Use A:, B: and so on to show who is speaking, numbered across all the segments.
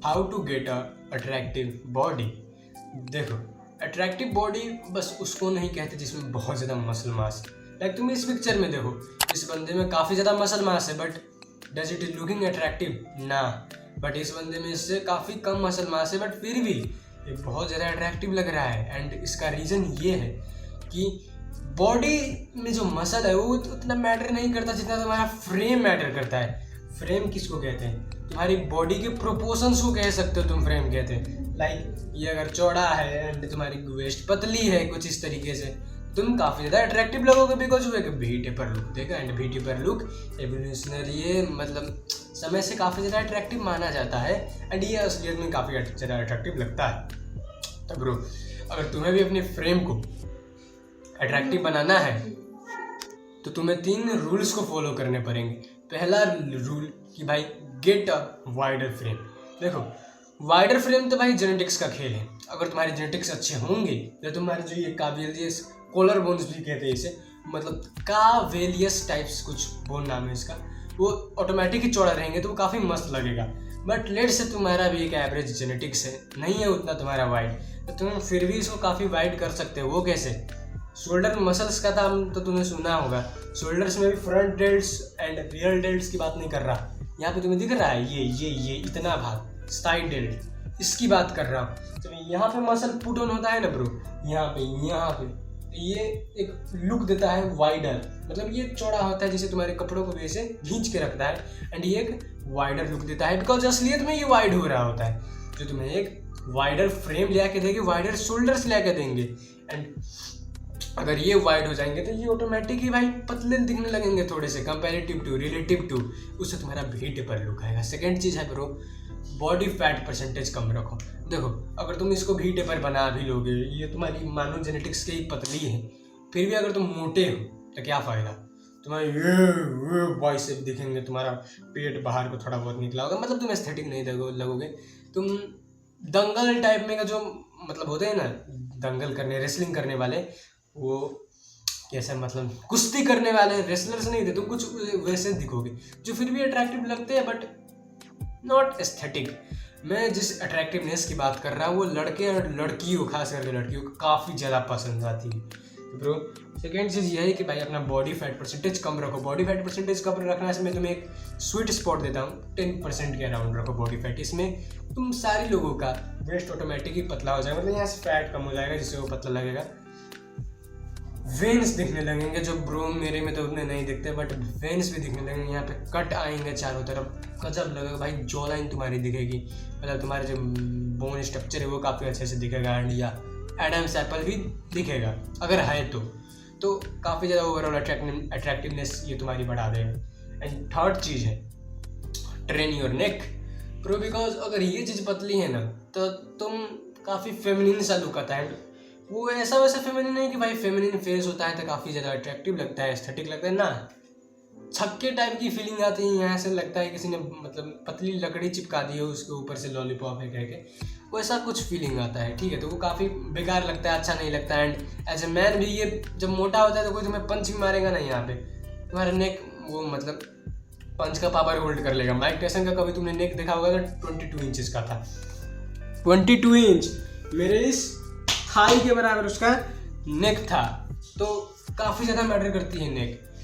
A: How to get a attractive body. देखो, attractive body बस उसको नहीं कहते जिसमें बहुत ज़्यादा मसल मास। लाइक तुम इस पिक्चर में देखो, इस बंदे में काफ़ी ज़्यादा मसल मास है, but does it is looking attractive ना। बट इस बंदे में इससे काफ़ी कम मसल मास है, बट फिर भी ये बहुत ज़्यादा अट्रैक्टिव लग रहा है। एंड इसका रीज़न ये है कि बॉडी में जो मसल है वो उतना मैटर नहीं करता जितना तुम्हारा फ्रेम मैटर करता है। फ्रेम किसको कहते हैं? तुम्हारी बॉडी के प्रोपोर्शंस को कह सकते हो तुम, फ्रेम कहते हैं। लाइक ये अगर चौड़ा है एंड तुम्हारी वेस्ट पतली है कुछ इस तरीके से, तुम काफ़ी ज़्यादा अट्रैक्टिव लगोगे, बिकॉज वो एक वी टेपर लुक देगा। And we taper look evolutionary मतलब समय से काफ़ी ज़्यादा अट्रैक्टिव माना जाता है, एंड ये असलियत में काफ़ी ज़्यादा अट्रैक्टिव लगता है। तो ब्रो, अगर तुम्हें भी अपने फ्रेम को अट्रैक्टिव बनाना है तो तुम्हें 3 रूल्स को फॉलो करने पड़ेंगे। पहला रूल कि भाई गेट अ वाइडर फ्रेम। देखो, वाइडर फ्रेम तो भाई जेनेटिक्स का खेल है। अगर तुम्हारे जेनेटिक्स अच्छे होंगे तो तुम्हारे जो ये कावेलियस कॉलर बोन्स भी कहते हैं इसे, मतलब कावेलियस टाइप्स कुछ बोन नाम है इसका, वो ऑटोमेटिक ही चौड़ा रहेंगे तो वो काफ़ी मस्त लगेगा। बट लेट से तुम्हारा भी एक एवरेज जेनेटिक्स है, नहीं है उतना तुम्हारा वाइड, तो तुम फिर भी इसको काफ़ी वाइड कर सकते हो। वो कैसे? शोल्डर मसल्स का नाम तो तुमने सुना होगा। शोल्डर्स में भी front delts and rear delts की बात नहीं कर रहा, यहाँ पे तुम्हें दिख रहा है ये इतना भाग साइड डेल्ट, इसकी बात कर रहा हूँ। तो यहाँ पे मसल पुट ऑन होता है ना ब्रो, यहाँ पे ये एक लुक देता है वाइडर, मतलब ये चौड़ा होता है जैसे तुम्हारे कपड़ों को वैसे खींच के रखता है, एंड ये एक वाइडर लुक देता है बिकॉज असलियत में ये वाइड हो रहा होता है। जो तुम्हें एक वाइडर फ्रेम ले आके देंगे, वाइडर शोल्डर्स ले आके देंगे, एंड अगर ये वाइड हो जाएंगे तो ये ऑटोमेटिक ही भाई पतले दिखने लगेंगे थोड़े से, कंपैरेटिव टू, रिलेटिव टू, उससे तुम्हारा भी टेपर लुक आएगा। सेकेंड चीज़ है ब्रो, बॉडी फैट परसेंटेज कम रखो। देखो, अगर तुम इसको भी टेपर बना भी लोगे, ये तुम्हारी मानो जेनेटिक्स की पतली है, फिर भी अगर तुम मोटे हो तो क्या फ़ायदा? तुम्हारे ये बाइसेप दिखेंगे, तुम्हारा पेट बाहर को थोड़ा बहुत निकला होगा, मतलब तुम एस्थेटिक नहीं लगोगे। तुम दंगल टाइप में का जो मतलब होते हैं ना, दंगल करने, रेसलिंग करने वाले, वो कैसे मतलब कुश्ती करने वाले रेसलर्स नहीं थे, तुम कुछ वैसे दिखोगे जो फिर भी अट्रैक्टिव लगते हैं बट नॉट एस्थेटिक। मैं जिस अट्रैक्टिवनेस की बात कर रहा हूँ वो लड़के और लड़कियों, खास करके लड़कियों को काफ़ी ज़्यादा पसंद आती है। तो ब्रो, सेकेंड चीज़ ये है कि भाई अपना बॉडी फैट परसेंटेज कम रखो। बॉडी फैट परसेंटेज कम रखना है, मैं तुम्हें एक स्वीट स्पॉट देता हूँ, 10% के अराउंड रखो बॉडी फैट। इसमें तुम सारे लोगों का वेस्ट ऑटोमेटिक ही पतला हो जाएगा, मतलब यहाँ से फैट कम हो जाएगा जिससे वो पतला लगेगा। वेन्स दिखने लगेंगे, जो ब्रो मेरे में तो उतने नहीं दिखते, बट वेन्स भी दिखने लगेंगे। यहाँ पे कट आएंगे चारों तरफ, गजब लगेगा भाई। जॉ लाइन तुम्हारी दिखेगी, मतलब तुम्हारे जो बोन स्ट्रक्चर है वो काफ़ी अच्छे से दिखेगा, एंड या एडम्स एप्पल भी दिखेगा अगर है तो काफ़ी ज़्यादा ओवरऑल अट्रैक्टिवनेस ये तुम्हारी बढ़ा देगा। एंड थर्ड चीज़ है train your neck bro, because अगर ये चीज़ पतली है ना तो तुम काफ़ी फेमिनिन सा लुक आता है। वो ऐसा वैसा फेमिनिन नहीं कि भाई फेमिनिन फेस होता है तो काफ़ी ज़्यादा अट्रैक्टिव लगता है, एस्थेटिक लगता है ना, छक्के टाइप की फीलिंग आती है। यहाँ से लगता है किसी ने मतलब पतली लकड़ी चिपका दी हो, उसके ऊपर से लॉलीपॉप है कह के, वैसा कुछ फीलिंग आता है, ठीक है। तो वो काफ़ी बेकार लगता है, अच्छा नहीं लगता। एंड एज ए मैन भी ये जब मोटा होता है तो कोई तुम्हें पंच भी मारेगा ना, यहाँ पे तुम्हारा नेक वो मतलब पंच का पावर होल्ड कर लेगा। माइक टायसन का कभी तुमने नेक देखा होगा तो 22 इंचेस का था, 22 इंच मेरे इस थाई के बराबर उसका नेक था। तो काफ़ी ज़्यादा मैटर करती है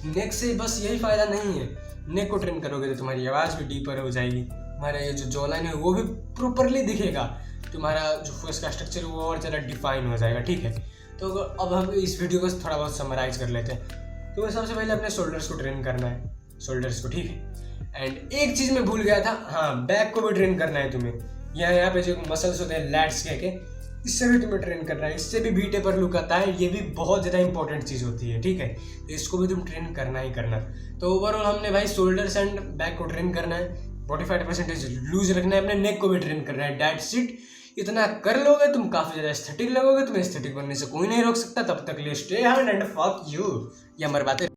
A: नेक से बस यही फ़ायदा नहीं है, नेक को ट्रेन करोगे तो तुम्हारी आवाज़ भी डीपर हो जाएगी, तुम्हारा ये जो जॉ लाइन है वो भी प्रॉपरली दिखेगा, तुम्हारा जो फेस का स्ट्रक्चर है वो और ज़्यादा डिफाइन हो जाएगा, ठीक है। तो अब हम इस वीडियो को थोड़ा बहुत समराइज़ कर लेते हैं। तो सबसे पहले अपने शोल्डर्स को ट्रेन करना है, शोल्डर्स को, ठीक है। एंड एक चीज़ मैं भूल गया था, हाँ, बैक को भी ट्रेन करना है तुम्हें। यहाँ पे जो मसल्स होते हैं लैट्स के, इससे भी तुम्हें ट्रेन करना है, इससे भी वी टेपर लुक आता है, ये भी बहुत ज़्यादा इंपॉर्टेंट चीज़ होती है, ठीक है। तो इसको भी तुम ट्रेन करना ही करना। तो ओवरऑल हमने भाई शोल्डर्स एंड बैक को ट्रेन करना है, बॉडी फैट परसेंटेज लूज रखना है, अपने नेक को भी ट्रेन करना है, दैट्स इट। इतना कर लोगे तुम काफ़ी ज़्यादा एस्थेटिक लगोगे, तुम्हें एस्थेटिक बनने से कोई नहीं रोक सकता। तब तक ले stay hard and fuck you, ये हमारी बातें।